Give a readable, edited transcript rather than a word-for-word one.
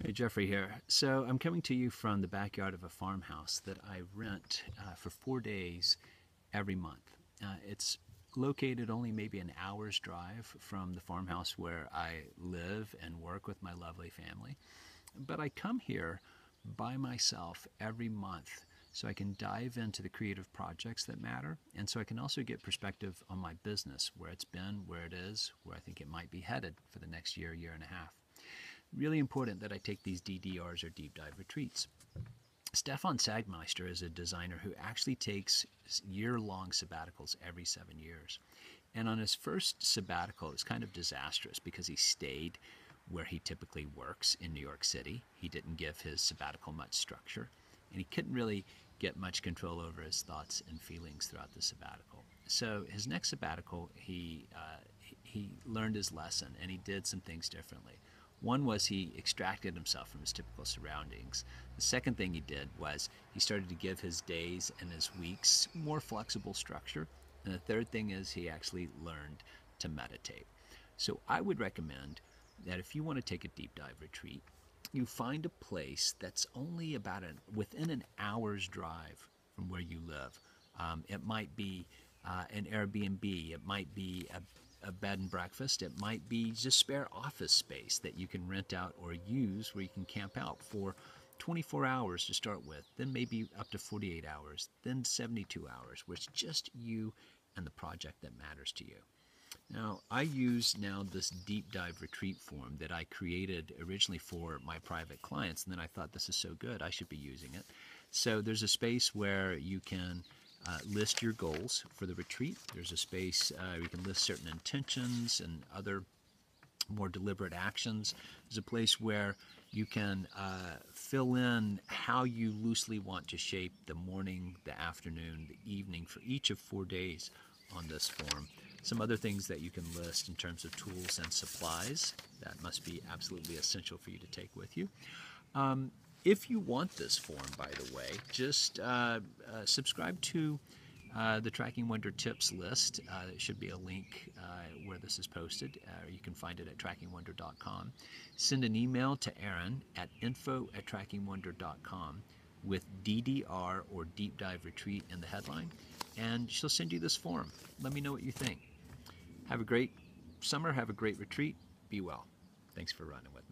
Hey, Jeffrey here. So I'm coming to you from the backyard of a farmhouse that I rent for 4 days every month. It's located only maybe an hour's drive from the farmhouse where I live and work with my lovely family. But I come here by myself every month so I can dive into the creative projects that matter, and so I can also get perspective on my business, where it's been, where it is, where I think it might be headed for the next year, year and a half. Really important that I take these DDRs or deep dive retreats. Stefan Sagmeister is a designer who actually takes year-long sabbaticals every 7 years. And on his first sabbatical, it was kind of disastrous because he stayed where he typically works in New York City. He didn't give his sabbatical much structure, and he couldn't really get much control over his thoughts and feelings throughout the sabbatical. So his next sabbatical, he learned his lesson and he did some things differently. One was he extracted himself from his typical surroundings. The second thing he did was he started to give his days and his weeks more flexible structure. And the third thing is he actually learned to meditate. So I would recommend that if you want to take a deep dive retreat, you find a place that's only about within an hour's drive from where you live. It might be an Airbnb, it might be a bed and breakfast, it might be just spare office space that you can rent out or use where you can camp out for 24 hours to start with, then maybe up to 48 hours, then 72 hours, where it's just you and the project that matters to you. Now, I use now this deep dive retreat form that I created originally for my private clients, and then I thought this is so good, I should be using it. So there's a space where you can list your goals for the retreat. There's a space where you can list certain intentions and other more deliberate actions. There's a place where you can fill in how you loosely want to shape the morning, the afternoon, the evening for each of 4 days on this form. Some other things that you can list in terms of tools and supplies that must be absolutely essential for you to take with you. If you want this form, by the way, just subscribe to the Tracking Wonder Tips list. There should be a link where this is posted. You can find it at trackingwonder.com. Send an email to Erin at info@trackingwonder.com with DDR or Deep Dive Retreat in the headline, and she'll send you this form. Let me know what you think. Have a great summer. Have a great retreat. Be well. Thanks for running with me.